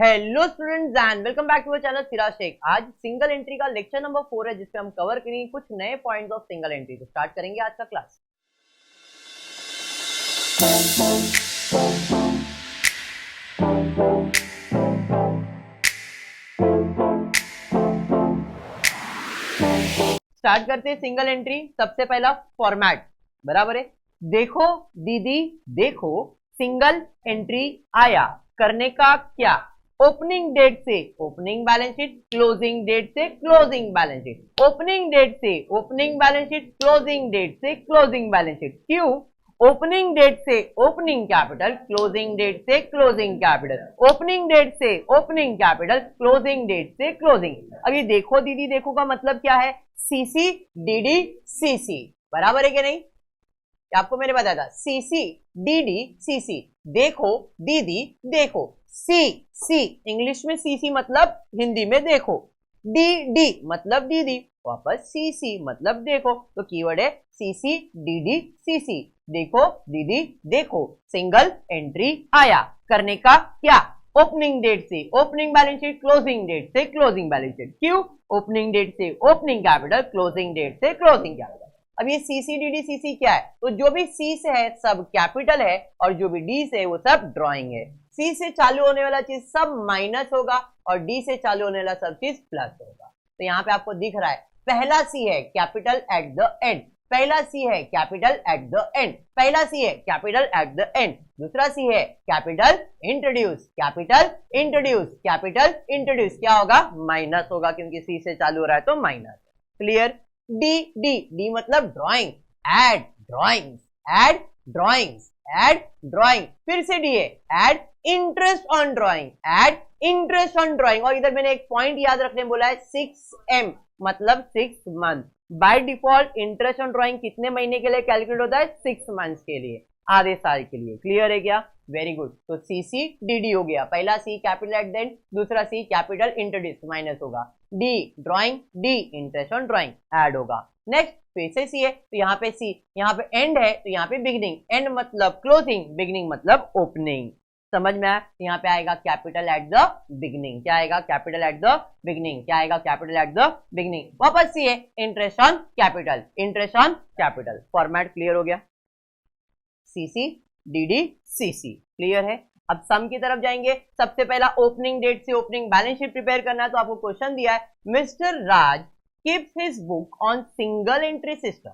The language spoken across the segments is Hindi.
Hello students and welcome back to our channel Siraj Sheikh. आज सिंगल एंट्री का लेक्चर नंबर 4 है जिसपे हम कवर करेंगे कुछ नए पॉइंट्स ऑफ सिंगल एंट्री। तो स्टार्ट करेंगे आज का क्लास। स्टार्ट करते हैं सिंगल एंट्री। सबसे पहला फॉर्मेट बराबर है। देखो दीदी देखो, सिंगल एंट्री आया, करने का क्या? ओपनिंग डेट से opening balance sheet, closing date से closing balance sheet, opening date से opening balance sheet, closing date से क्लोजिंग बैलेंस शीट। क्यों? ओपनिंग डेट से ओपनिंग कैपिटल, क्लोजिंग डेट से क्लोजिंग कैपिटल, ओपनिंग डेट से ओपनिंग कैपिटल, क्लोजिंग डेट से क्लोजिंग। अभी देखो दीदी देखो का मतलब क्या है? सीसी डीडी सीसी, बराबर है कि नहीं? आपको मैंने बताया था सीसी डीडी सीसी। देखो दीदी देखो, सी सी इंग्लिश में सीसी मतलब हिंदी में देखो, डी डी मतलब दीदी, वापस सी सी मतलब देखो। तो कीवर्ड है सीसी डीडी सीसी। देखो दीदी देखो, सिंगल एंट्री आया, करने का क्या? ओपनिंग डेट से opening balance sheet, closing date से क्लोजिंग बैलेंस शीट। क्यों? ओपनिंग डेट से ओपनिंग कैपिटल, क्लोजिंग डेट से क्लोजिंग कैपिटल। अब ये सीसी डीडी सीसी क्या है? तो जो भी सी से है सब कैपिटल है और जो भी डी से है वो सब ड्राइंग है। सी से चालू होने वाला चीज सब माइनस होगा और डी से चालू होने वाला सब चीज प्लस होगा। तो यहाँ पे आपको दिख रहा है पहला सी है कैपिटल एट द एंड, पहला सी है कैपिटल एट द एंड, पहला सी है कैपिटल एट द एंड, दूसरा सी है capital introduce, capital introduce, capital introduce. क्या होगा? माइनस होगा क्योंकि सी से चालू हो रहा है तो minus. Clear? D D D मतलब drawing, add drawings, add drawings, add drawing. फिर से डी है add interest on drawing, add interest on drawing. और इधर मैंने एक पॉइंट याद रखने बोला है 6M मतलब 6 month. By default interest on drawing कितने महीने के लिए कैलकुलेट होता है? 6 मंथ्स के लिए, आधे साल के लिए। क्लियर है क्या? Very good. तो सीसी डीडी हो गया, पहला सी कैपिटल एट द एंड, दूसरा सी कैपिटल इंट्रोड्यूस, माइनस होगा। D drawing, D interest on drawing, add होगा। नेक्स्ट फिर से सी है तो यहाँ पे सी, यहाँ पे एंड है तो यहाँ पे बिगिनिंग, एंड मतलब क्लोजिंग, बिगिनिंग मतलब ओपनिंग। समझ में आया? यहाँ पे आएगा कैपिटल एट द बिगिनिंग। क्या आएगा? Capital at the beginning. क्या आएगा? Capital at the beginning. वापस सी है interest on capital, interest on capital. Format clear हो गया? सीसी डीडी सीसी क्लियर है। अब सम की तरफ जाएंगे। सबसे पहला ओपनिंग डेट से ओपनिंग बैलेंस शीट प्रिपेयर करना है। तो आपको क्वेश्चन दिया है, mister Raj keeps his book on single entry system.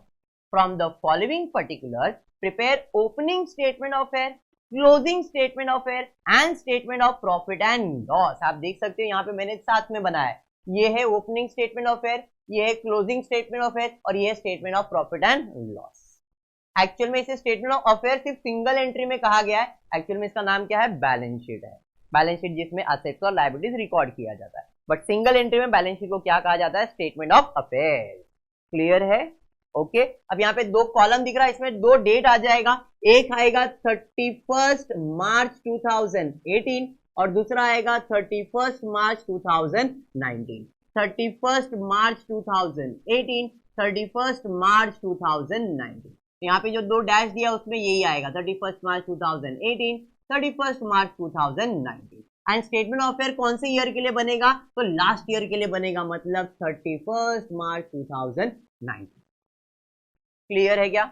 From the following particulars, prepare opening statement of affair, closing statement of affair and statement of profit and loss. आप देख सकते हो यहाँ पे मैंने साथ में बनाया है। ये है ओपनिंग स्टेटमेंट ऑफ affair, ये है क्लोजिंग स्टेटमेंट ऑफ affair और ये है statement of profit and loss. Actual में इसे स्टेटमेंट ऑफ अफेयर सिर्फ सिंगल एंट्री में कहा गया है। एक्चुअल में इसका नाम क्या है? बैलेंस शीट है। बैलेंस शीट जिसमें असेट्स और लायबिलिटीज रिकॉर्ड किया जाता है, बट सिंगल एंट्री में बैलेंस शीट को क्या कहा जाता है? Statement of affair. क्लियर है? ओके। अब यहाँ पे दो कॉलम दिख रहा है, इसमें दो डेट आ जाएगा। एक आएगा 31 मार्च 2018 और दूसरा आएगा 31 मार्च 2019। 31 मार्च 2018, 31 मार्च 2019। यहाँ पे जो दो डैश दिया उसमें यही आएगा 31 मार्च 2018, 31 मार्च 2019। एंड स्टेटमेंट ऑफ अफेयर कौन से ईयर के लिए बनेगा? तो लास्ट ईयर के लिए बनेगा, मतलब 31 मार्च 2019। क्लियर है क्या?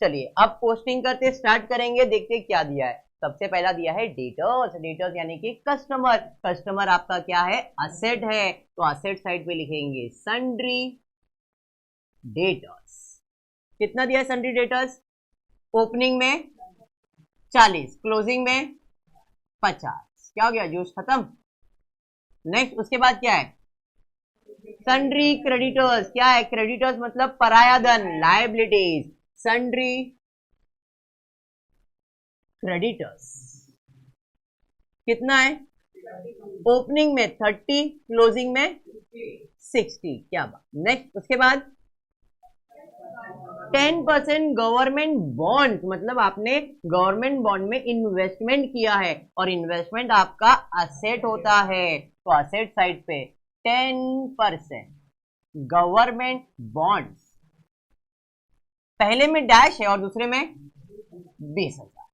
चलिए अब पोस्टिंग करते स्टार्ट करेंगे। देखते क्या दिया है। सबसे पहला दिया है डेटर्स। डेटर्स यानी कि कस्टमर। कस्टमर आपका क्या है? असेट है। तो असेट साइड पे लिखेंगे सन्ड्री डेटर्स। कितना दिया है सन्ड्री डेटर्स? ओपनिंग में 40, क्लोजिंग में 50। क्या हो गया? जूस खत्म। नेक्स्ट उसके बाद क्या है? Sundry creditors. क्या है? क्रेडिटर्स मतलब पराया धन, लायबिलिटीज। सन्ड्री क्रेडिटर्स कितना है? ओपनिंग में 30, क्लोजिंग में 60। क्या बात। नेक्स्ट उसके बाद 10% गवर्नमेंट बॉन्ड, मतलब आपने गवर्नमेंट बॉन्ड में इन्वेस्टमेंट किया है और इन्वेस्टमेंट आपका असेट होता है। तो असेट साइड पे 10% गवर्नमेंट बॉन्ड्स, पहले में डैश है और दूसरे में 20,000।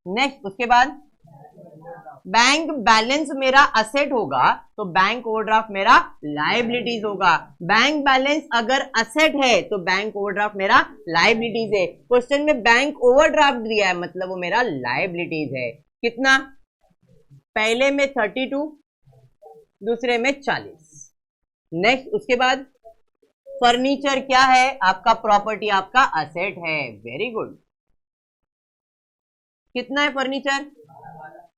नेक्स्ट उसके बाद बैंक बैलेंस मेरा असेट होगा तो बैंक ओवरड्राफ्ट मेरा लायबिलिटीज होगा। बैंक बैलेंस अगर असेट है तो बैंक ओवरड्राफ्ट मेरा लायबिलिटीज है। क्वेश्चन में बैंक ओवरड्राफ्ट दिया है मतलब वो मेरा लायबिलिटीज है। कितना? पहले में 32, दूसरे में 40। नेक्स्ट उसके बाद फर्नीचर क्या है? आपका प्रॉपर्टी, आपका असेट है। Very good. कितना है फर्नीचर?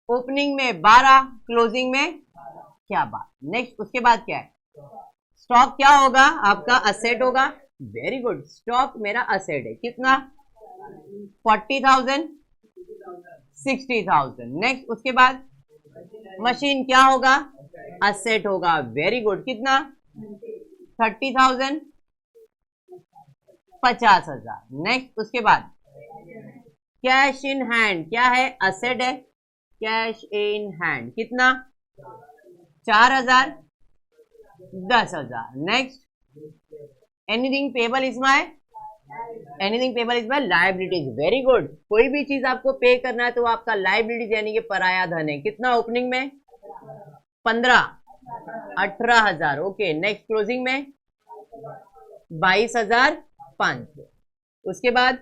ओपनिंग में 12, क्लोजिंग में क्या बात। नेक्स्ट उसके बाद क्या है? स्टॉक क्या होगा? आपका असेट होगा। वेरी गुड, स्टॉक मेरा असेट है। कितना? 40,000, 60,000। नेक्स्ट उसके बाद मशीन क्या होगा? असेट होगा। Very good. कितना? 30,000, 50,000। नेक्स्ट उसके बाद कैश इन हैंड क्या है? असेट है। कैश इन हैंड कितना? 4,000, 10,000। Next anything payable is my, anything payable is my liabilities. Very good. कोई भी चीज आपको पे करना है तो आपका लायबिलिटीज यानी कि पराया धन है। कितना? ओपनिंग में 15, 18,000। ओके। नेक्स्ट क्लोजिंग में 22,500। उसके बाद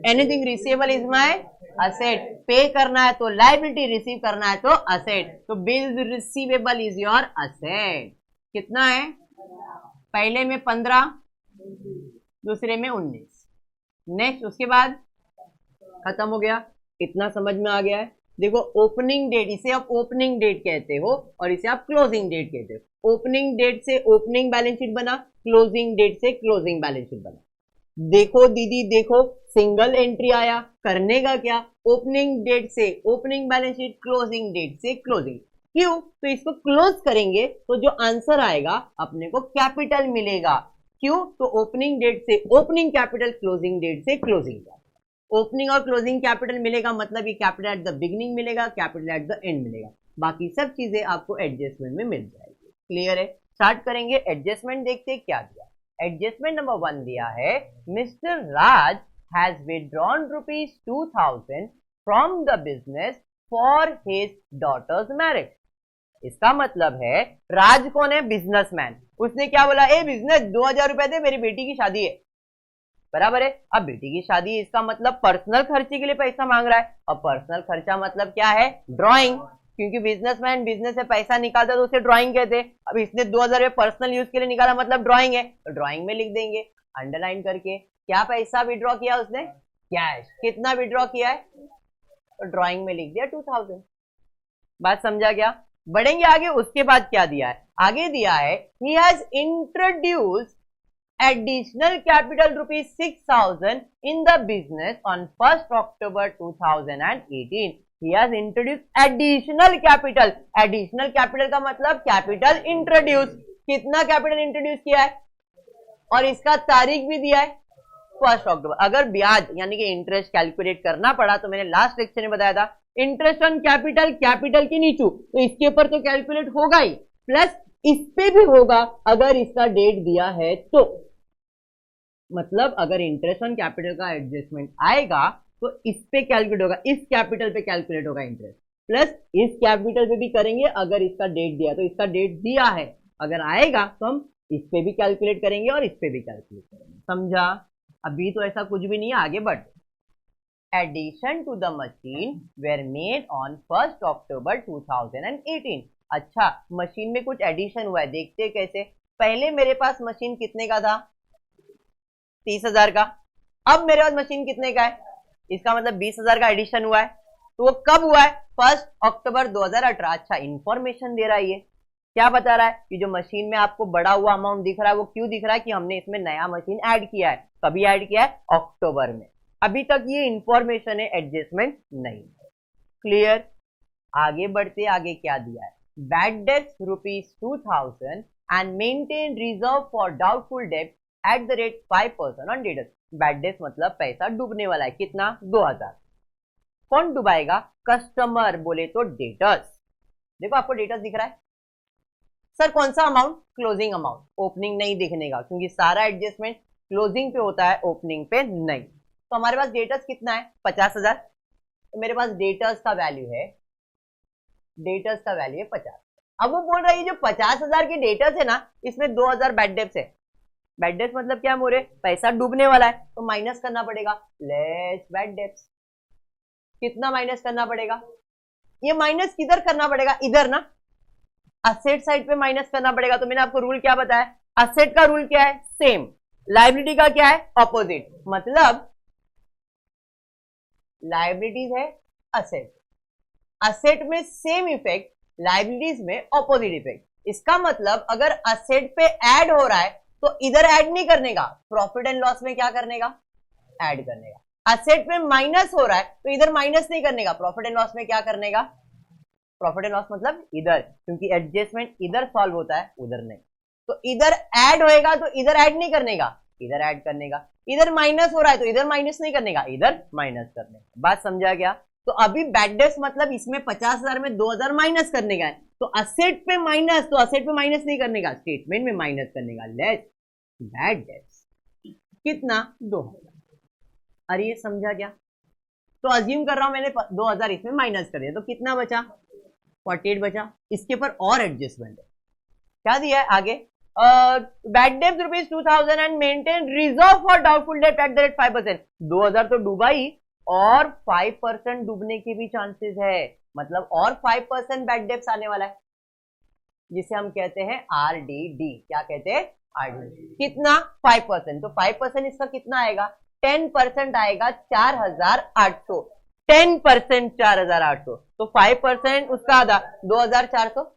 anything receivable is my asset. पे करना है तो लायबिलिटी, रिसीव करना है तो असेट। तो bills receivable is your asset. कितना है? पहले में 15, दूसरे में 19। नेक्स्ट उसके बाद खत्म हो गया। इतना समझ में आ गया है? देखो ओपनिंग डेट, इसे आप ओपनिंग डेट कहते हो और इसे आप क्लोजिंग डेट कहते हो। ओपनिंग डेट से ओपनिंग बैलेंस शीट बना, क्लोजिंग डेट से क्लोजिंग बैलेंस शीट बना। देखो दीदी देखो, सिंगल एंट्री आया, करने का क्या? ओपनिंग डेट से opening balance sheet, closing date से क्लोजिंग। क्यों? तो इसको क्लोज करेंगे तो जो आंसर आएगा अपने को कैपिटल मिलेगा। क्यों? तो ओपनिंग डेट से ओपनिंग कैपिटल, क्लोजिंग डेट से क्लोजिंग कैपिटल। ओपनिंग और क्लोजिंग कैपिटल मिलेगा मतलब ये कैपिटल एट द बिगिनिंग मिलेगा, कैपिटल एट द एंड मिलेगा। बाकी सब चीजें आपको एडजस्टमेंट में मिल जाएगी। क्लियर है? स्टार्ट करेंगे। एडजस्टमेंट देखते क्या दिया। एडजस्टमेंट नंबर 1 दिया है, mister Raj has withdrawn ₹2,000 from the business for his daughter's marriage. इसका मतलब है राज कौन है? बिजनेसमैन। उसने क्या बोला? ए बिजनेस 2,000 रुपए दे, मेरी बेटी की शादी है। बराबर है। अब बेटी की शादी, इसका मतलब पर्सनल खर्चे के लिए पैसा मांग रहा है। और पर्सनल खर्चा मतलब क्या है? ड्राइंग। क्योंकि बिजनेसमैन बिजनेस से पैसा निकालता तो उसे ड्राइंग कहते हैं। अब इसने 2,000 रुपए पर्सनल यूज के लिए निकाला मतलब ड्राइंग है, तो ड्राइंग में लिख देंगे अंडरलाइन करके। क्या पैसा विड्रॉ किया उसने? कैश। कितना विड्रॉ किया है? तो ड्राइंग में लिख दिया 2,000। बात समझा क्या? बढ़ेंगे आगे। उसके बाद क्या दिया है? आगे दिया है, he has introduced additional capital ₹6,000 in the business on 1st October 2018. He has introduced additional capital. Additional capital का मतलब capital introduce। कितना capital introduce किया है? और इसका तारीख भी दिया है 1st October। अगर ब्याज यानी कि इंटरेस्ट कैलकुलेट करना पड़ा तो मैंने लास्ट लेक्चर में बताया था, इंटरेस्ट ऑन कैपिटल, कैपिटल के नीचे, तो इसके ऊपर तो कैलकुलेट होगा ही, प्लस इस पे भी होगा अगर इसका डेट दिया है तो। मतलब अगर इंटरेस्ट ऑन कैपिटल का एडजस्टमेंट आएगा तो इस पे कैलकुलेट होगा, इस कैपिटल पे कैलकुलेट होगा इंटरेस्ट, प्लस इस कैपिटल पे भी करेंगे अगर इसका डेट दिया। तो इसका डेट दिया है, अगर आएगा तो हम इस पे भी कैलकुलेट करेंगे और इस पे भी कैलकुलेट करेंगे। समझा? अभी तो ऐसा कुछ भी नहीं है, आगे बढ़। Addition to the machine were made on 1st October 2018। अच्छा, मशीन में कुछ एडिशन हुआ है, देखते कैसे। पहले मेरे पास मशीन कितने का था? 30,000 का। अब मेरे पास मशीन कितने का है? इसका मतलब 20,000 का एडिशन हुआ है। तो वो कब हुआ है? 1 अक्टूबर 2018। अच्छा, इंफॉर्मेशन दे रहा है। ये क्या बता रहा है कि जो मशीन में आपको बढ़ा हुआ अमाउंट दिख रहा है वो क्यों दिख रहा है? कि हमने इसमें नया मशीन ऐड किया है। कभी ऐड किया है? अक्टूबर में। अभी तक ये इंफॉर्मेशन है, एडजस्टमेंट नहीं। क्लियर? आगे बढ़ते। आगे क्या दिया है? Bad debts ₹2,000 and maintain reserve for doubtful debt at the rate 5% on debtors. Bad debts मतलब पैसा डूबने वाला है। कितना? 2,000। कौन डुबाएगा? कस्टमर। बोले तो डेटर्स। देखो आपको डेटर्स दिख रहा है। सर कौन सा अमाउंट? Closing amount. ओपनिंग नहीं दिखने का क्योंकि सारा एडजस्टमेंट क्लोजिंग पे होता है, ओपनिंग पे नहीं। तो हमारे पास डेटर्स कितना है? 50,000। तो मेरे पास डेटर्स का वैल्यू है डेटर्स का वैल्यू है 50। अब वो बोल रहा है जो 50,000 के डेटर्स है ना, इसमें 2,000 बैड डेट्स है। बैड डेट्स मतलब क्या मोरे, पैसा डूबने वाला है तो माइनस करना पड़ेगा, लेस बैड डेट्स। कितना माइनस करना पड़ेगा, ये माइनस किधर करना पड़ेगा, इधर ना, असेट साइड पे माइनस करना पड़ेगा। तो मैंने आपको रूल क्या बताया, असेट का रूल क्या है, सेम, लायबिलिटी का क्या है, ऑपोजिट। मतलब लायबिलिटीज है असेट, असेट में सेम इफेक्ट, लायबिलिटीज में ऑपोजिट इफेक्ट। इसका मतलब अगर असेट पे ऐड हो रहा है तो इधर ऐड नहीं करने का, प्रॉफिट एंड लॉस में क्या करने का, ऐड करने का। असेट में माइनस हो रहा है तो इधर माइनस नहीं करने का, प्रॉफिट एंड लॉस में क्या करने का, प्रॉफिट एंड लॉस मतलब इधर, क्योंकि एडजस्टमेंट इधर सॉल्व होता है उधर नहीं। तो इधर ऐड होएगा तो इधर ऐड नहीं करने का, इधर ऐड करने का। इधर माइनस हो रहा है तो इधर माइनस नहीं करने का, इधर माइनस करने का। बात समझा क्या। तो अभी बैड डेट्स मतलब इसमें 50,000 में 2,000 माइनस करने का है, तो असेट पे माइनस, तो असेट पे माइनस नहीं करने का, स्टेटमेंट में माइनस करने का, लेस बैड डेट्स कितना, 2,000। अरे ये समझा क्या। तो अज्यूम कर रहा हूं मैंने 2,000 इसमें माइनस कर दिया तो कितना बचा, 48 बचा। इसके ऊपर और एडजस्टमेंट है, क्या दिया है आगे, bad debt ₹2,000 and maintain reserve for doubtful debt at the rate 5%। 2,000 तो डूबा ही और 5% डूबने के भी चांसेस है, मतलब और 5% बैड डेट्स आने वाला है, जिसे हम कहते हैं RDD। क्या कहते हैं, RDD। कितना, 5%। तो 5% इसका कितना आएगा, 10% आएगा, 4,800। 10% 4,800, तो 5% उसका आधा 2,400।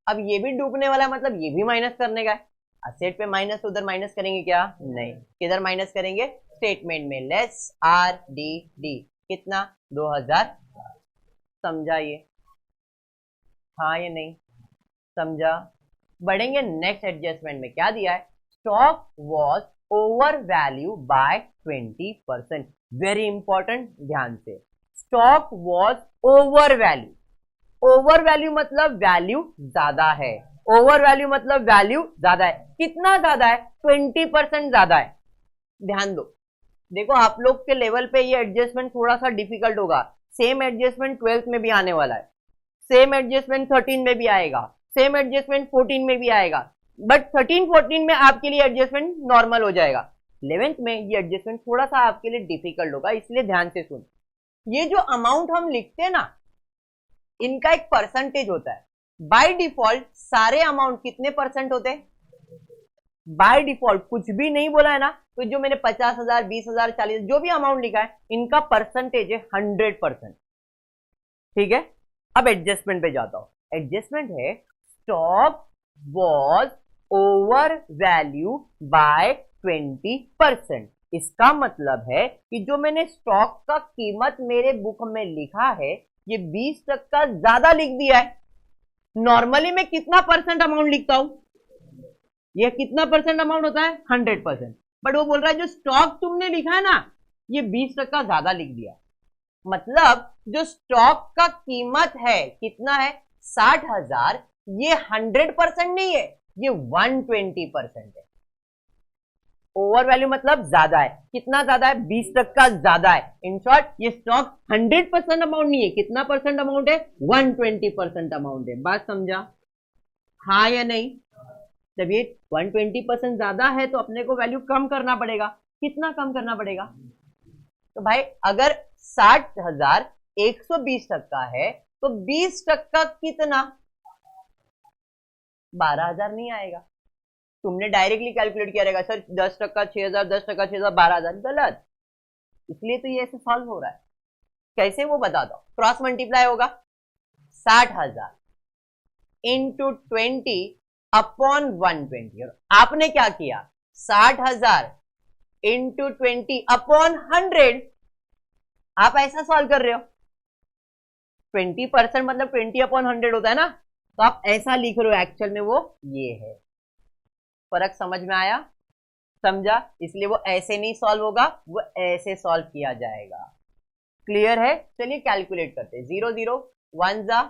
अब ये भी डूबने वाला है, मतलब ये भी माइनस करने का है। असेट पे माइनस, उधर माइनस करेंगे क्या, नहीं, किधर माइनस करेंगे, स्टेटमेंट में, लेस RDD। कितना, 2,000। समझा ये, हाँ ये नहीं समझा। बढ़ेंगे नेक्स्ट एडजस्टमेंट में, क्या दिया है, stock was over value by 20%। Very important, ध्यान से, stock was over value. Over value मतलब वैल्यू ज्यादा है, ओवर वैल्यू मतलब वैल्यू ज्यादा है। कितना ज्यादा है, 20% ज्यादा है। ध्यान दो, देखो आप लोग के लेवल पे ये एडजस्टमेंट थोड़ा सा डिफिकल्ट होगा। सेम एडजस्टमेंट 12th में भी आने वाला है, सेम एडजस्टमेंट 13 में भी आएगा, सेम एडजस्टमेंट 14 में भी आएगा, बट 13-14 में आपके लिए एडजस्टमेंट नॉर्मल हो जाएगा। 11th में ये एडजस्टमेंट थोड़ा सा आपके लिए डिफिकल्ट होगा, इसलिए ध्यान से सुन। ये जो अमाउंट हम लिखते हैं ना, इनका एक परसेंटेज होता है। बाय डिफॉल्ट सारे अमाउंट कितने परसेंट होते हैं, बाय डिफॉल्ट कुछ भी नहीं बोला है ना, तो जो मैंने 50,000, 20,000, 40,000 जो भी अमाउंट लिखा है, इनका परसेंटेज है 100%। ठीक है, अब एडजस्टमेंट पे जाता हूं। एडजस्टमेंट है stock was over value by 20%। इसका मतलब है कि जो मैंने स्टॉक का कीमत मेरे बुक में लिखा है, ये 20% ज्यादा लिख दिया है। नॉर्मली मैं कितना परसेंट अमाउंट लिखता हूं, ये कितना परसेंट अमाउंट होता है, 100%। बट वो बोल रहा है जो स्टॉक तुमने लिखा है ना, ये 20% ज्यादा लिख दिया। मतलब जो स्टॉक का कीमत है कितना है, 60,000, ये 100% नहीं है, ये 120% है। ओवर वैल्यू मतलब ज्यादा है, कितना ज्यादा है, 20% ज्यादा है। इन शॉर्ट ये स्टॉक 100% अमाउंट नहीं है, कितना परसेंट अमाउंट है, 120% अमाउंट है। बात समझा, हाँ या नहीं। जब ये 120% ज्यादा है तो अपने को वैल्यू कम करना पड़ेगा। कितना कम करना पड़ेगा, तो भाई अगर 60,000 120% है तो 20% कितना, 12,000 नहीं आएगा। तुमने डायरेक्टली कैलकुलेट किया रहेगा, सर 10% 6,000, 10% 6,000, 12,000। गलत, इसलिए तो ये ऐसे सॉल्व हो रहा है। कैसे वो बता दो, क्रॉस मल्टीप्लाई होगा, 60,000 इंटू 20 अपॉन 120। और आपने क्या किया, 60,000 इंटू 20 अपॉन 100। आप ऐसा सॉल्व कर रहे हो, 20% मतलब 20 अपॉन 100 होता है ना, तो आप ऐसा लिख रहे हो, एक्चुअल में वो ये है। फर्क समझ में आया, समझा। इसलिए वो ऐसे नहीं सॉल्व होगा, वो ऐसे सॉल्व किया जाएगा। क्लियर है, चलिए कैलकुलेट करते हैं। 0 0 1 जा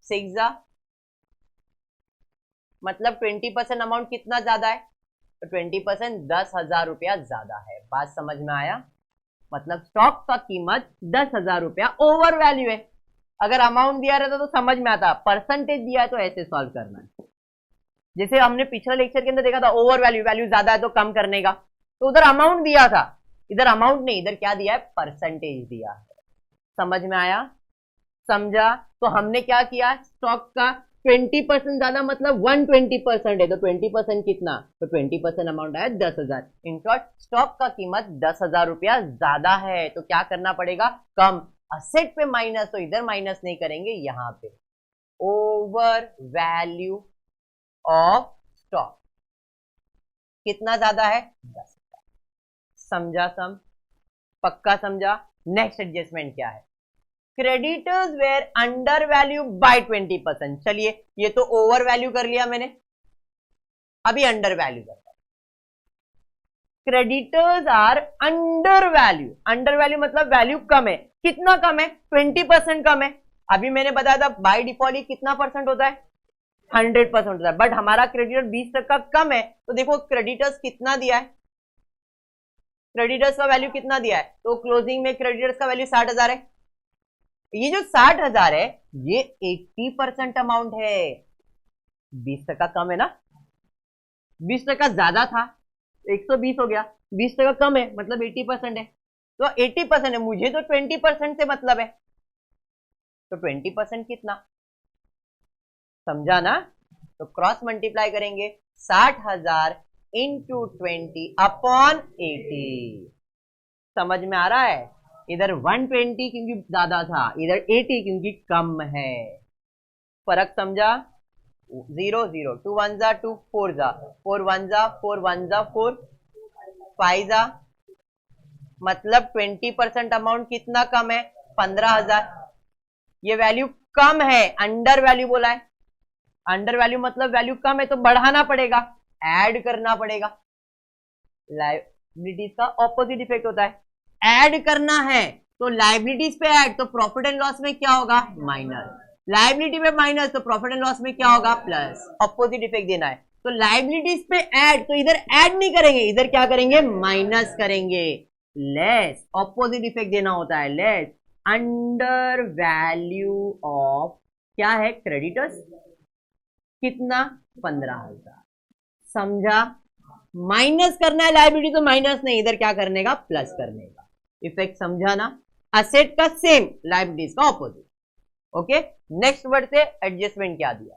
6 जा, मतलब 20% अमाउंट कितना ज्यादा है, तो 20% 10,000 रुपया ज्यादा है। बात समझ में आया, मतलब स्टॉक का कीमत 10,000 रुपया ओवर वैल्यू है। अगर अमाउंट दिया रहता तो समझ में आता, परसेंटेज दिया है तो ऐसे सॉल्व करना है। जैसे हमने पिछले लेक्चर के अंदर देखा था, ओवर वैल्यू, वैल्यू ज्यादा है तो कम करने का, तो उधर अमाउंट दिया था, इधर अमाउंट नहीं, इधर क्या दिया है, परसेंटेज दिया है। समझ में आया, समझा? तो हमने क्या किया, स्टॉक का 20% ज्यादा मतलब 120% है, तो 20% कितना, तो 20% अमाउंट आया 10,000। इन शॉर्ट स्टॉक का कीमत 10,000 रुपया ज्यादा है, तो क्या करना पड़ेगा, कम। असेट पे माइनस, तो इधर माइनस नहीं करेंगे, यहां पे ओवर वैल्यू ऑफ स्टॉक कितना ज्यादा है, 10,000। समझा? पक्का समझा? नेक्स्ट एडजस्टमेंट क्या है, creditors were under value by 20%। चलिए ये तो ओवर वैल्यू कर लिया मैंने, अभी अंडर वैल्यू करता हूं। Creditors are under value, under value मतलब वैल्यू कम है, कितना कम है, 20% कम है। अभी मैंने बताया था बाय डिफॉल्ट कितना परसेंट होता है, 100% होता है, बट हमारा क्रेडिटर 20% कम है, तो देखो क्रेडिटर्स कितना दिया है, क्रेडिटर्स का वैल्यू कितना दिया है, तो क्लोजिंग में क्रेडिटर्स का वैल्यू 60,000 है। ये जो 60,000 है ये 80% अमाउंट है, 20% कम है ना, 20% ज्यादा था 120 हो गया, 20% कम है मतलब 80% है, तो 80% है, मुझे तो 20% से मतलब है, तो 20% कितना, समझा ना? तो क्रॉस मल्टीप्लाई करेंगे, 60,000 इंटू 20 अपॉन 80। समझ में आ रहा है? इधर 120 क्योंकि ज्यादा था, इधर 80 क्योंकि कम है। फर्क समझा? 0 0 2 1 जा 2 4 जा 4 1 जा 4 1 जा 4 5 जा, मतलब 20% अमाउंट कितना कम है, 15,000। ये वैल्यू कम है, अंडर वैल्यू बोला है, अंडर वैल्यू मतलब वैल्यू कम है, तो बढ़ाना पड़ेगा, ऐड करना पड़ेगा। लायबिलिटीज का ऑपोजिट इफेक्ट होता है, ऐड करना है तो लायबिलिटीज पे ऐड, तो प्रॉफिट एंड लॉस में क्या होगा, माइनस, लायबिलिटी पे माइनस, तो प्रॉफिट एंड लॉस में क्या होगा, प्लस। ऑपोजिट इफेक्ट देना है, तो लायबिलिटीज पे ऐड, तो इधर ऐड नहीं करेंगे, इधर क्या करेंगे, माइनस करेंगे, लेस। ऑपोजिट इफेक्ट देना होता है, लेस अंडर वैल्यू ऑफ क्या है, क्रेडिटर्स कितना, 15,000। समझा? माइनस करना है लायबिलिटी तो माइनस नहीं, इधर क्या करने का, प्लस करने का। इफेक्ट समझा ना? असेट का सेम, लायबिलिटीज का ऑपोजिट। ओके, नेक्स्ट वर्ड से एडजस्टमेंट क्या दिया,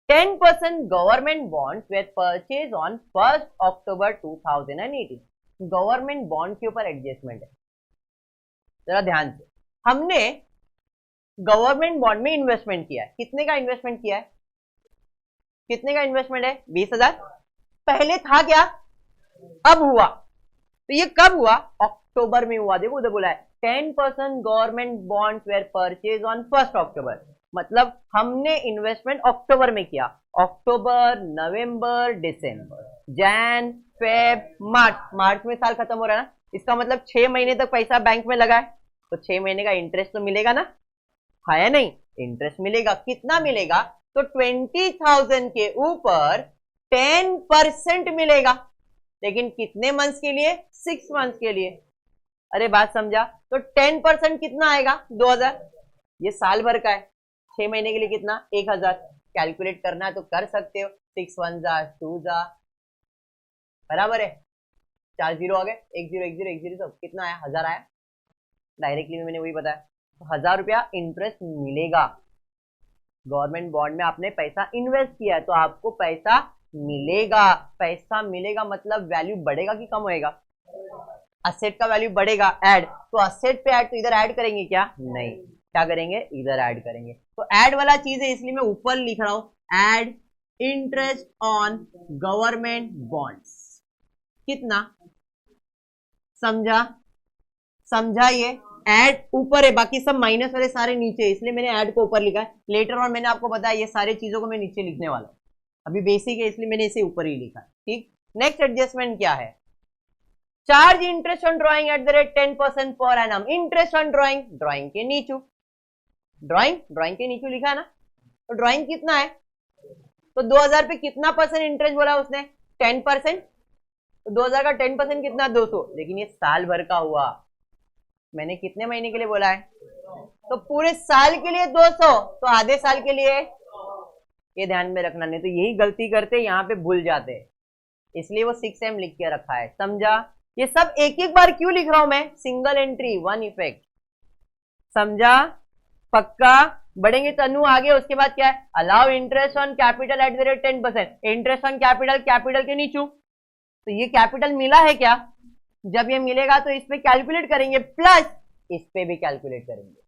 10% government bonds were purchase on 1 October 2018। Government bond के ऊपर एडजस्टमेंट है, जरा ध्यान से। हमने गवर्नमेंट बॉन्ड में इन्वेस्टमेंट किया है, कितने का इन्वेस्टमेंट किया है, कितने का इन्वेस्टमेंट है, 20,000। पहले था क्या, अब हुआ, तो ये कब हुआ, अक्टूबर में हुआ। देखो उधर बोला है 10% government bonds were purchase on 1 October, मतलब हमने इन्वेस्टमेंट अक्टूबर में किया, अक्टूबर नवंबर दिसंबर जैन फेब मार्च, मार्च में साल खत्म हो रहा है ना, इसका मतलब 6 महीने तक पैसा बैंक में लगा है, तो 6 महीने का इंटरेस्ट तो मिलेगा ना, है या नहीं, इंटरेस्ट मिलेगा, कितना मिलेगा, तो 20,000 के ऊपर 10% मिलेगा, लेकिन कितने मंथ्स के लिए, 6 मंथ्स के लिए। अरे बात समझा? तो 10% कितना आएगा, 2,000, ये साल भर का है, 6 महीने के लिए कितना, 1,000। कैलकुलेट करना है तो कर सकते हो, 6 1 जा 2 जा, बराबर है, 4 0 आ गए, 1 0 1 0 1 0, सब कितना आया, 1,000 आया, डायरेक्टली मैंने वही बताया, तो 1,000 रुपया इंटरेस्ट मिलेगा। गवर्नमेंट बॉन्ड में आपने पैसा इन्वेस्ट किया है तो आपको पैसा मिलेगा, पैसा मिलेगा मतलब वैल्यू बढ़ेगा कि कम होएगा, असेट का वैल्यू बढ़ेगा, ऐड, तो असेट पे ऐड, तो इधर ऐड करेंगे क्या, नहीं, क्या करेंगे, इधर ऐड करेंगे, तो ऐड वाला चीज है इसलिए मैं ऊपर लिख रहा हूं, add interest on government bonds, कितना, समझा? समझा? ये ऐड ऊपर है, बाकी सब माइनस वाले सारे नीचे, इसलिए मैंने ऐड को ऊपर लिखा है, लेटर ऑन मैंने आपको बताया ये सारी चीजों को मैं नीचे लिखने वाला हूं, अभी बेसिक है इसलिए मैंने इसे ऊपर ही लिखा है, ठीक। नेक्स्ट एडजस्टमेंट क्या है, charge interest on drawing at the rate 10% per annum, interest on drawing, drawing के नीचू, ड्रॉइंग के नीचू लिखा है ना, तो ड्रॉइंग कितना है, तो 2,000 पे कितना परसेंट इंटरेस्ट बोला उसने, 10%, तो 2,000 का 10% कितना, 200, लेकिन ये साल भर का हुआ, मैंने कितने महीने के लिए बोला है? तो पूरे साल के लिए 200, तो आधे साल के लिए, ये ध्यान में रखना, नहीं तो यही गलती करते यहाँ पे भूल जाते हैं, इसलिए वो 6M लिख के रखा है, समझा? ये सब एक एक बार क्यों लिख रहा हूं मैं? सिंगल एंट्री वन इफेक्ट, समझा? पक्का? बढ़ेंगे तनु आगे, उसके बाद क्या है? Allow interest on capital at the rate 10%। Interest on capital, capital के नीचू, तो ये कैपिटल मिला है क्या? जब ये मिलेगा तो इस पे कैलकुलेट करेंगे, प्लस इस पे भी कैलकुलेट करेंगे,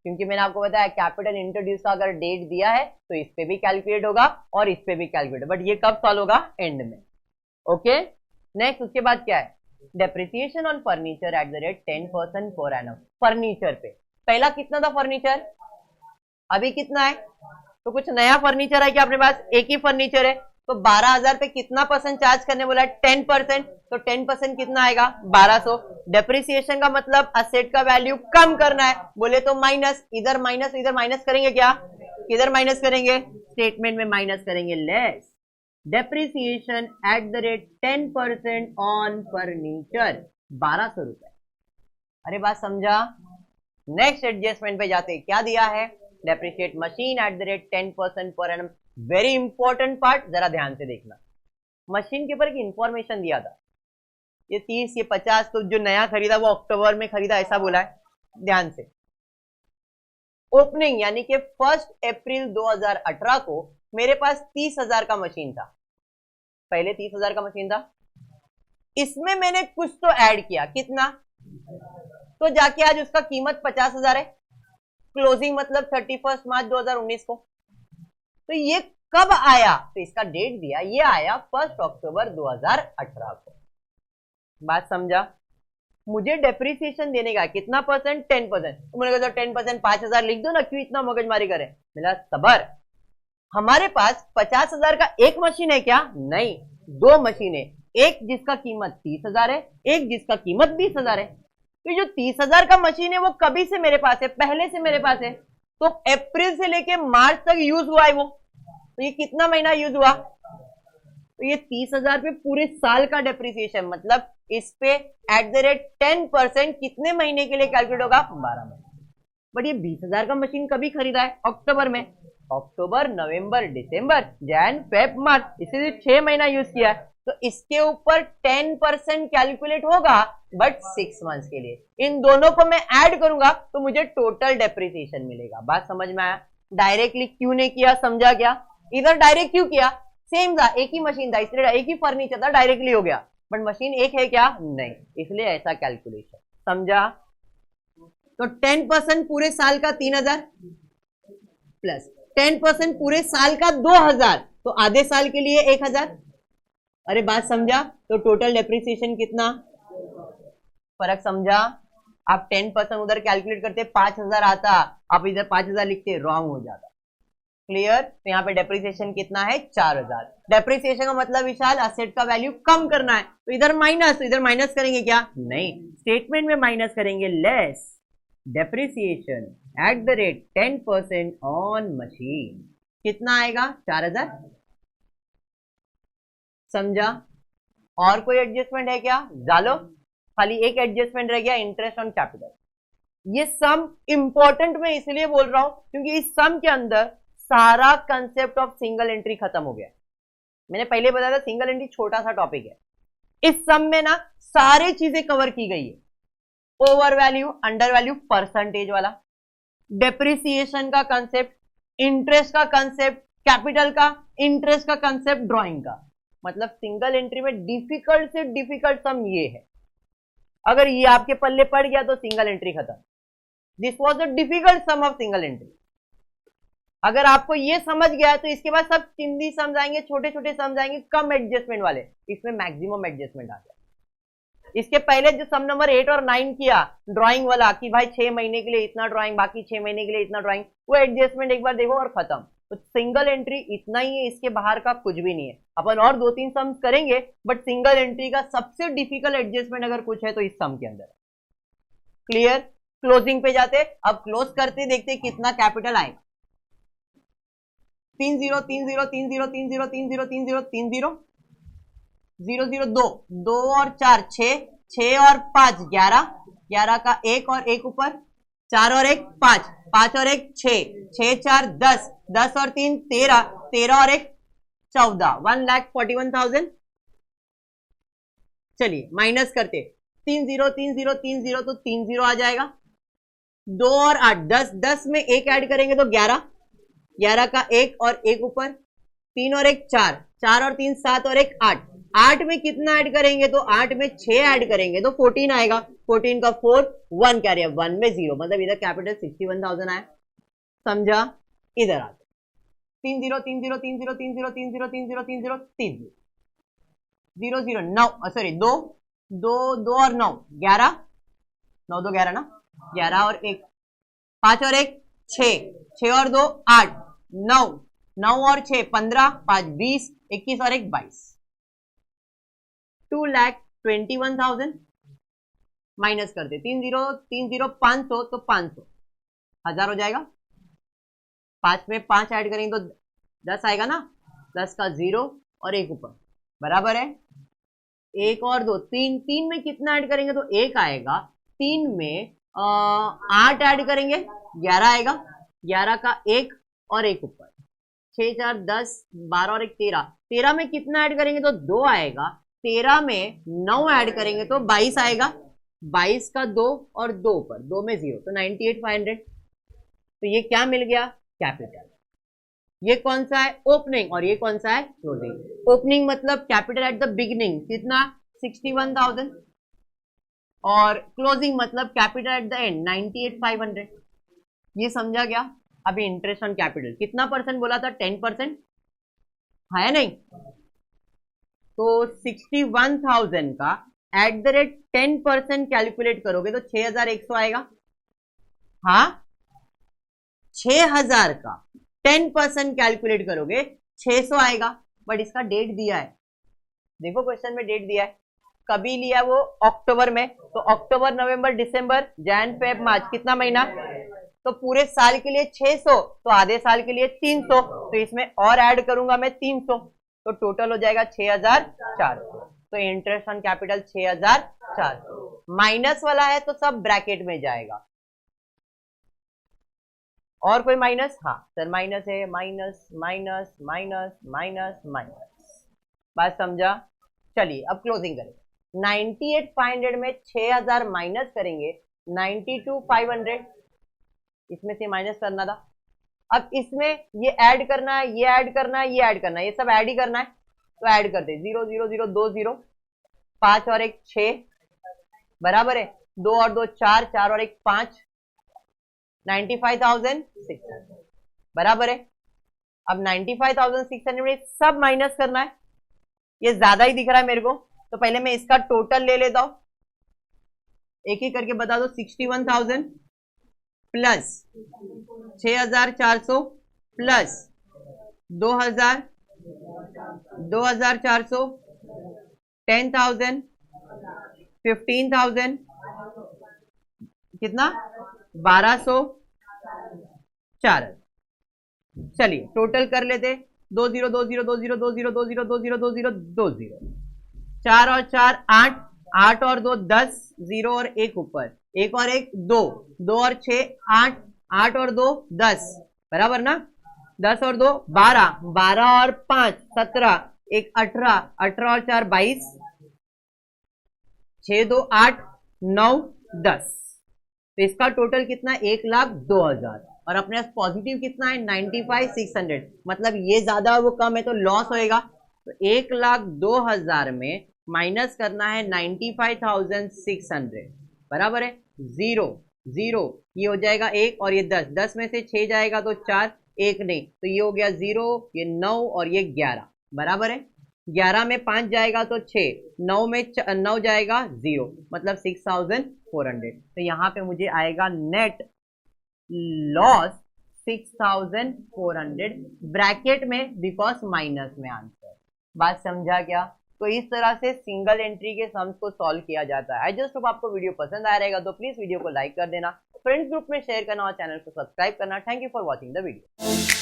क्योंकि मैंने आपको बताया कैपिटल इंट्रोड्यूस का अगर डेट दिया है तो इस पे भी कैलकुलेट होगा और इस पे भी कैलकुलेट, बट ये कब सॉल्व होगा? एंड में। ओके, नेक्स्ट उसके बाद क्या है? Depreciation on furniture at the rate 10% per annum. Furniture पे पहला कितना था फर्नीचर, अभी कितना है? तो कुछ नया फर्नीचर है क्या अपने पास? एक ही फर्नीचर है, तो 12,000 पे कितना परसेंट चार्ज करने बोला है? 10%, तो 10% कितना आएगा? 1200। डेप्रिसिएशन का मतलब असेट का वैल्यू कम करना है, बोले तो माइनस, इधर माइनस करेंगे क्या? किधर माइनस करेंगे? स्टेटमेंट में माइनस करेंगे, less depreciation at the rate 10% on furniture, 1200 रुपए। अरे बात समझा? नेक्स्ट एडजस्टमेंट पे जाते, क्या दिया है? Depreciate machine at the rate 10% per annum. Very important part, जरा ध्यान से देखना, मशीन के ऊपर एक इंफॉर्मेशन दिया था, ये 30 ये 50, तो जो नया खरीदा वो अक्टूबर में खरीदा ऐसा बोला है, ध्यान से। ओपनिंग यानी कि 1 अप्रैल 2018 को मेरे पास 30,000 का मशीन था, पहले 30,000 का मशीन था, इसमें मैंने कुछ तो ऐड किया, कितना? तो जाके आज उसका कीमत 50,000 है, क्लोजिंग मतलब 31 मार्च 2019 को। तो ये कब आया? तो इसका डेट दिया, ये आया 1 अक्टूबर 2018 को। बात समझा? मुझे डेप्रिसिएशन देने का कितना परसेंट? 10%। तो मैंने कहा 10% 5,000 लिख दो ना, क्यों इतना मगजमारी करें? मेरा सबर, हमारे पास 50,000 का एक मशीन है क्या? नहीं, 2 मशीन है, एक जिसका कीमत 30,000 है, एक जिसका कीमत 20,000 है। तो जो 30,000 का मशीन है वो कभी से मेरे पास है? पहले से मेरे पास है, तो अप्रैल से लेके मार्च तक यूज हुआ है वो, तो ये कितना महीना यूज हुआ? तो ये 30,000 पे पूरे साल का डेप्रिसिएशन, मतलब इस पे एट द रेट 10% कितने महीने के लिए कैलकुलेट होगा? 12 महीने। बट ये 20,000 का मशीन कभी खरीदा है? अक्टूबर में। अक्टूबर, नवंबर, दिसंबर, जैन, फेब, मार्च, इसे 6 महीना यूज किया है, तो इसके ऊपर 10% कैलकुलेट होगा, बट 6 मंथ्स के लिए। इन दोनों को मैं ऐड करूंगा तो मुझे टोटल डेप्रिसिएशन मिलेगा। बात समझ में आया? डायरेक्टली क्यों नहीं किया, समझा क्या? इधर डायरेक्ट क्यों किया? सेम था, एक ही मशीन था, इसलिए एक ही फर्नीचर था, डायरेक्टली हो गया, बट मशीन एक है क्या? नहीं, इसलिए ऐसा कैलकुलेशन, समझा? तो 10% पूरे साल का 3,000 प्लस 10% पूरे साल का 2,000, तो आधे साल के लिए 1,000। अरे बात समझा? तो टोटल डेप्रिसिएशन कितना? फर्क समझा? आप 10% उधर कैलकुलेट करते 5,000 आता, आप इधर 5,000 लिखते, रॉन्ग हो जाता। क्लियर? तो यहाँ पे डेप्रिसिएशन कितना है? 4,000। डेप्रिसिएशन का मतलब विशाल असेट का वैल्यू कम करना है, तो इधर माइनस, तो इधर माइनस करेंगे क्या? नहीं, स्टेटमेंट में माइनस करेंगे, less depreciation at the rate 10% on machine, कितना आएगा? 4,000। समझा? और कोई एडजस्टमेंट है क्या? डालो, खाली एक एडजस्टमेंट रह गया, इंटरेस्ट ऑन कैपिटल। ये सम इंपॉर्टेंट मैं इसलिए बोल रहा हूं क्योंकि इस सम के अंदर सारा कंसेप्ट ऑफ सिंगल एंट्री खत्म हो गया। मैंने पहले बताया था सिंगल एंट्री छोटा सा टॉपिक है, इस सम में ना सारी चीजें कवर की गई है। Over value, under value, percentage वाला, डेप्रिसिएशन का कंसेप्ट, इंटरेस्ट का कंसेप्ट, कैपिटल का, इंटरेस्ट का कंसेप्ट, ड्राइंग का। मतलब सिंगल एंट्री में डिफिकल्ट से डिफिकल्ट सम ये है। अगर ये आपके पल्ले पड़ गया तो सिंगल एंट्री खत्म। This was the difficult sum of single entry. अगर आपको ये समझ गया तो इसके बाद सब चिंदी समझाएंगे, छोटे छोटे समझाएंगे, कम एडजस्टमेंट वाले, इसमें मैक्सिमम एडजस्टमेंट आ गया। इसके पहले जो सम नंबर 8 और 9 किया ड्राइंग वाला कि भाई 6 महीने के लिए इतना ड्राइंग, बाकी 6 महीने के लिए इतना ड्राइंग, वो एडजस्टमेंट एक बार देखो और खत्म। तो सिंगल एंट्री इतना ही है, इसके बाहर का कुछ भी नहीं है। अपन और 2-3 सम्स करेंगे, बट सिंगल एंट्री का सबसे डिफिकल्ट एडजस्टमेंट अगर कुछ है तो इस सम के अंदर। क्लियर? क्लोजिंग पे जाते, अब क्लोज करते देखते कितना कैपिटल आएगा। 3 0 3 0 3 0 3 0 3 0 3 0 3 0 0 0 2 2 और 4 6 6 और 5 11 11 का 1 और 1 ऊपर, 4 और 1 5, 5 और 1 6, 6 4 10, 10 और 3 13, 13 और 1 14, 1,41,000। चलिए माइनस करते, 3 0 3 0 3 0 तो 3 0 आ जाएगा। 2 और 8 10, 10 में 1 ऐड करेंगे तो 11, 11 का 1 और 1 ऊपर, 3 और 1 4, 4 और 3 7 और 1 8, 8 में कितना ऐड करेंगे तो 8 में 6 ऐड करेंगे तो 14 आएगा। 14 का 4 1 कैरी, 1 में 0, मतलब इधर कैपिटल 61,000 आया। समझा? इधर आते 3 0 3 0 3 0 3 0 3 0 3 0 3 0 3 0 0 9, सॉरी 2 2 2 और 9 11, 9 2 11 ना, 11 और 1 5 और 1 6, 6 और 2 8, 9 9 और 6 15, 5 20, 21 और 1 22, 2,21,000 माइनस कर दे। 3 0 3 0 500 तो 500 1000 हो जाएगा। 5 में 5 ऐड करेंगे तो 10 आएगा ना, 10 का 0 और 1 ऊपर बराबर है 1 और 2, 3 3 में कितना ऐड करेंगे तो 1 आएगा। 3 में 8 ऐड करेंगे 11 आएगा, 11 का 1 और 1 ऊपर, 6 4 10 12 और 1 13, 13 में कितना ऐड करेंगे तो 2 आएगा। 13 में 9 ऐड करेंगे तो 22 आएगा, 22 का 2 और 2 ऊपर, 2 में 0 तो 98,500। तो ये क्या मिल गया? कैपिटल। ये कौन सा है? ओपनिंग, और ये कौन सा है? क्लोजिंग। ओपनिंग मतलब कैपिटल एट द बिगिनिंग कितना? 61,000, और क्लोजिंग मतलब कैपिटल एट द एंड 98,500। ये समझा गया? अभी इंटरेस्ट ऑन कैपिटल कितना परसेंट बोला था? 10% है नहीं, तो 61,000 का एट द रेट 10% कैलकुलेट करोगे तो 6,100 आएगा। हाँ, 6,000 का 10% कैलकुलेट करोगे 600 आएगा। बट इसका डेट दिया है, देखो क्वेश्चन में डेट दिया है, कभी लिया वो? अक्टूबर में, तो अक्टूबर नवंबर दिसंबर जैन फेब मार्च, कितना महीना? तो पूरे साल के लिए 600, तो आधे साल के लिए 300, तो इसमें और ऐड करूंगा मैं 300, तो टोटल हो जाएगा 6,400। तो इंटरेस्ट ऑन कैपिटल 6,400। माइनस वाला है तो सब ब्रैकेट में जाएगा। और कोई माइनस? हाँ सर माइनस है, minus minus minus minus minus. बात समझा? चलिए अब क्लोजिंग करें। 98,500 में 6,000 माइनस करेंगे 92,500, इसमें से माइनस करना था। अब इसमें ये ऐड करना है, ये ऐड करना है, ये ऐड करना है, ये सब ऐड ही करना है, तो ऐड कर दे। 0 0 0 2 0, 5 और 1 6 बराबर है, 2 और 2 4, 4 और 1 5, 95,600 बराबर है। अब 95,600 में सब माइनस करना है, ये ज्यादा ही दिख रहा है मेरे को, तो पहले मैं इसका टोटल ले लेता हूं, एक ही करके बता दो। 61,000 प्लस 6,400 प्लस 2,000, 2,400, 10,000, 15,000, कितना? 1,200, 4। चलिए टोटल कर लेते। 2 0 2 0 2 0 2 0 2 0 2 0 2 0 2 0, 4 और 4 8, 8 और 2 10, 0 और 1 ऊपर, 1 और 1 2, 2 और 6 8, 8 और 2 10 बराबर ना, 10 और 2 12, 12 और 5 17, 1 18, 18 और 4 22, 6 2 8 9 10, तो इसका टोटल कितना? 1,02,000। और अपने पास पॉजिटिव कितना है? 95,600, मतलब ये ज्यादा वो कम है तो लॉस होएगा। तो 1,02,000 में माइनस करना है 95,600 बराबर है 0 0, ये हो जाएगा 1 और ये 10, 10 में से 6 जाएगा तो 4, 1 नहीं, तो ये हो गया 0, ये 9 और ये 11 बराबर है। 11 में 5 जाएगा तो 6, 9 में 9 जाएगा 0, मतलब 6,400। तो यहाँ पे मुझे आएगा नेट लॉस 6,400 ब्रैकेट में, बिकॉज माइनस में आंसर। बात समझा क्या? तो इस तरह से सिंगल एंट्री के सम्स को सॉल्व किया जाता है। आई जस्ट होप आपको वीडियो पसंद आया रहेगा, तो प्लीज वीडियो को लाइक कर देना, फ्रेंड्स ग्रुप में शेयर करना और चैनल को सब्सक्राइब करना। Thank you for watching the video.